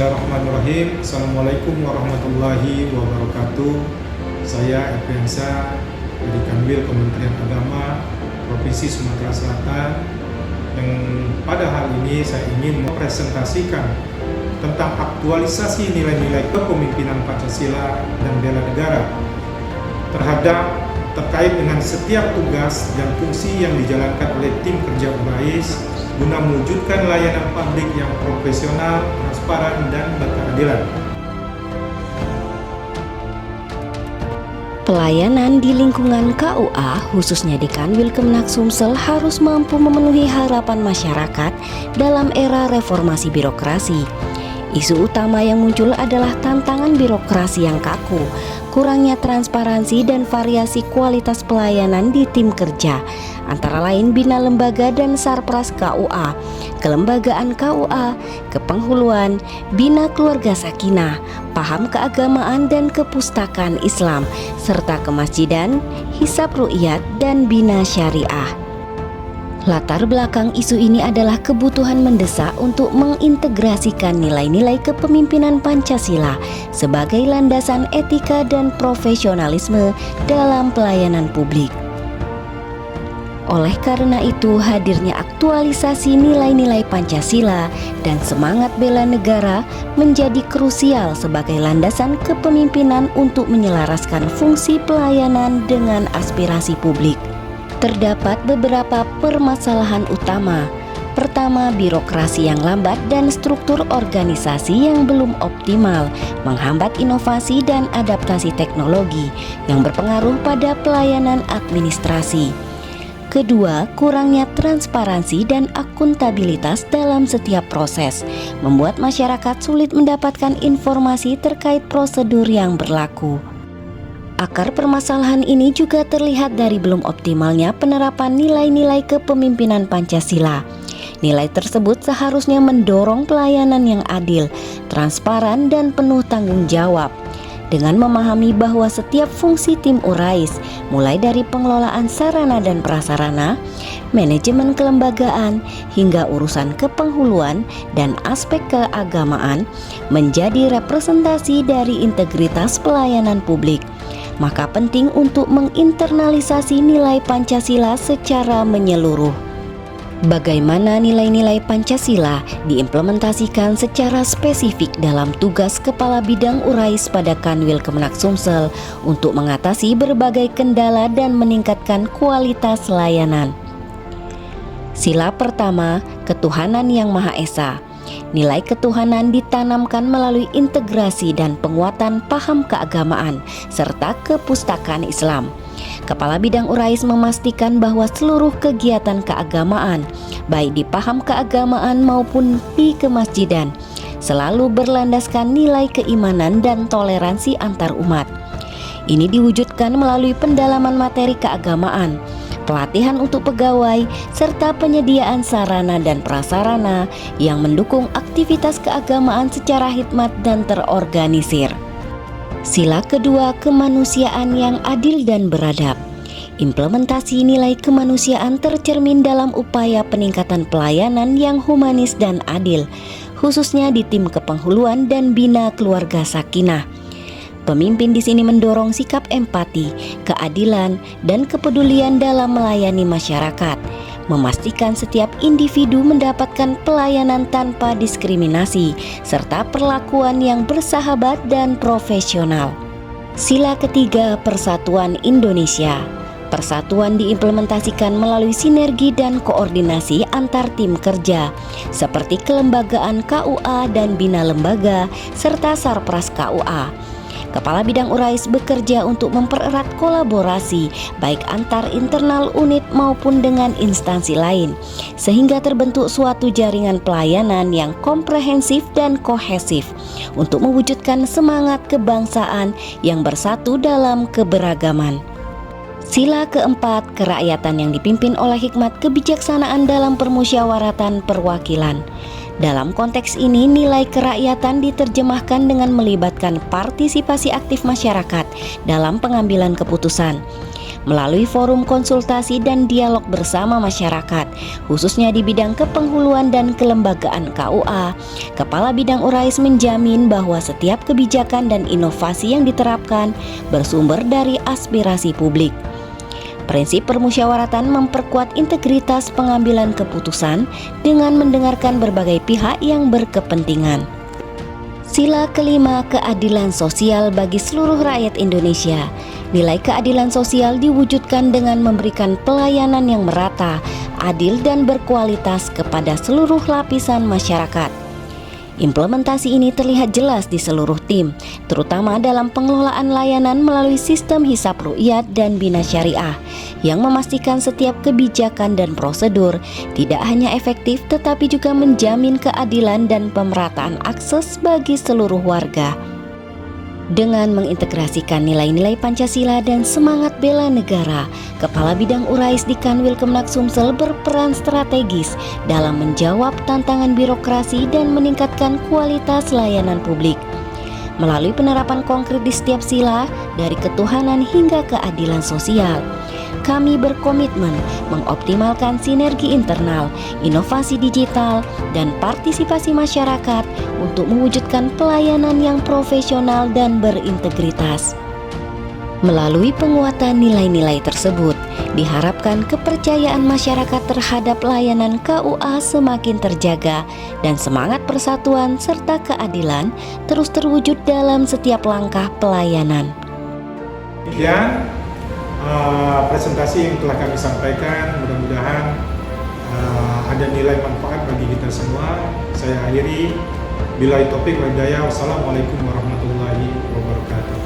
Bismillahirrahmanirrahim. Assalamualaikum warahmatullahi wabarakatuh. Saya Efensa dari Kanwil Kementerian Agama Provinsi Sumatera Selatan, yang pada hal ini saya ingin mempresentasikan tentang aktualisasi nilai-nilai kepemimpinan Pancasila dan bela negara terkait dengan setiap tugas dan fungsi yang dijalankan oleh tim kerja URAIS guna mewujudkan layanan publik yang profesional, transparan, dan berkeadilan. Pelayanan di lingkungan KUA, khususnya di Kanwil Kemenak Sumsel, harus mampu memenuhi harapan masyarakat dalam era reformasi birokrasi. Isu utama yang muncul adalah tantangan birokrasi yang kaku, kurangnya transparansi dan variasi kualitas pelayanan di tim kerja, antara lain Bina Lembaga dan Sarpras KUA, Kelembagaan KUA, Kepenghuluan, Bina Keluarga Sakinah, Paham Keagamaan dan Kepustakaan Islam, serta Kemasjidan, Hisab Ru'iyat, dan Bina Syariah. Latar belakang isu ini adalah kebutuhan mendesak untuk mengintegrasikan nilai-nilai kepemimpinan Pancasila sebagai landasan etika dan profesionalisme dalam pelayanan publik. Oleh karena itu, hadirnya aktualisasi nilai-nilai Pancasila dan semangat bela negara menjadi krusial sebagai landasan kepemimpinan untuk menyelaraskan fungsi pelayanan dengan aspirasi publik. Terdapat beberapa permasalahan utama. Pertama, birokrasi yang lambat dan struktur organisasi yang belum optimal menghambat inovasi dan adaptasi teknologi yang berpengaruh pada pelayanan administrasi. Kedua, kurangnya transparansi dan akuntabilitas dalam setiap proses membuat masyarakat sulit mendapatkan informasi terkait prosedur yang berlaku. Akar permasalahan ini juga terlihat dari belum optimalnya penerapan nilai-nilai kepemimpinan Pancasila. Nilai tersebut seharusnya mendorong pelayanan yang adil, transparan, dan penuh tanggung jawab. Dengan memahami bahwa setiap fungsi tim URAIS, mulai dari pengelolaan sarana dan prasarana, manajemen kelembagaan, hingga urusan kepenghuluan dan aspek keagamaan, menjadi representasi dari integritas pelayanan publik, maka penting untuk menginternalisasi nilai Pancasila secara menyeluruh. Bagaimana nilai-nilai Pancasila diimplementasikan secara spesifik dalam tugas Kepala Bidang URAIS pada Kanwil Kemenak Sumsel untuk mengatasi berbagai kendala dan meningkatkan kualitas layanan. Sila pertama, ketuhanan yang Maha Esa. Nilai ketuhanan ditanamkan melalui integrasi dan penguatan paham keagamaan serta kepustakaan Islam. Kepala Bidang URAIS memastikan bahwa seluruh kegiatan keagamaan, baik di paham keagamaan maupun di kemasjidan, selalu berlandaskan nilai keimanan dan toleransi antar umat. Ini diwujudkan melalui pendalaman materi keagamaan, pelatihan untuk pegawai, serta penyediaan sarana dan prasarana yang mendukung aktivitas keagamaan secara hikmat dan terorganisir. Sila kedua, kemanusiaan yang adil dan beradab. Implementasi nilai kemanusiaan tercermin dalam upaya peningkatan pelayanan yang humanis dan adil, khususnya di tim kepenghuluan dan Bina Keluarga Sakinah. Pemimpin di sini mendorong sikap empati, keadilan, dan kepedulian dalam melayani masyarakat, memastikan setiap individu mendapatkan pelayanan tanpa diskriminasi, serta perlakuan yang bersahabat dan profesional. Sila ketiga, persatuan Indonesia. Persatuan diimplementasikan melalui sinergi dan koordinasi antar tim kerja, seperti kelembagaan KUA dan Bina Lembaga, serta Sarpras KUA. Kepala Bidang URAIS bekerja untuk mempererat kolaborasi baik antar internal unit maupun dengan instansi lain, sehingga terbentuk suatu jaringan pelayanan yang komprehensif dan kohesif untuk mewujudkan semangat kebangsaan yang bersatu dalam keberagaman. Sila keempat, kerakyatan yang dipimpin oleh hikmat kebijaksanaan dalam permusyawaratan perwakilan. Dalam konteks ini, nilai kerakyatan diterjemahkan dengan melibatkan partisipasi aktif masyarakat dalam pengambilan keputusan. melalui forum konsultasi dan dialog bersama masyarakat, khususnya di bidang kepenghuluan dan kelembagaan KUA. Kepala Bidang Urais menjamin bahwa setiap kebijakan dan inovasi yang diterapkan bersumber dari aspirasi publik. Prinsip permusyawaratan memperkuat integritas pengambilan keputusan dengan mendengarkan berbagai pihak yang berkepentingan. Sila kelima, keadilan sosial bagi seluruh rakyat Indonesia. Nilai keadilan sosial diwujudkan dengan memberikan pelayanan yang merata, adil dan berkualitas kepada seluruh lapisan masyarakat. Implementasi ini terlihat jelas di seluruh tim, terutama dalam pengelolaan layanan melalui sistem hisab ru'yat dan bina syariah, yang memastikan setiap kebijakan dan prosedur tidak hanya efektif tetapi juga menjamin keadilan dan pemerataan akses bagi seluruh warga. Dengan mengintegrasikan nilai-nilai Pancasila dan semangat bela negara, Kepala Bidang Urais di Kanwil Kemenak Sumsel berperan strategis dalam menjawab tantangan birokrasi dan meningkatkan kualitas layanan publik. Melalui penerapan konkret di setiap sila, dari ketuhanan hingga keadilan sosial, kami berkomitmen mengoptimalkan sinergi internal, inovasi digital, dan partisipasi masyarakat untuk mewujudkan pelayanan yang profesional dan berintegritas. Melalui penguatan nilai-nilai tersebut, diharapkan kepercayaan masyarakat terhadap layanan KUA semakin terjaga dan semangat persatuan serta keadilan terus terwujud dalam setiap langkah pelayanan. Demikian presentasi yang telah kami sampaikan, mudah-mudahan ada nilai manfaat bagi kita semua. Saya akhiri, billahi taufiq wal hidayah. Wassalamualaikum warahmatullahi wabarakatuh.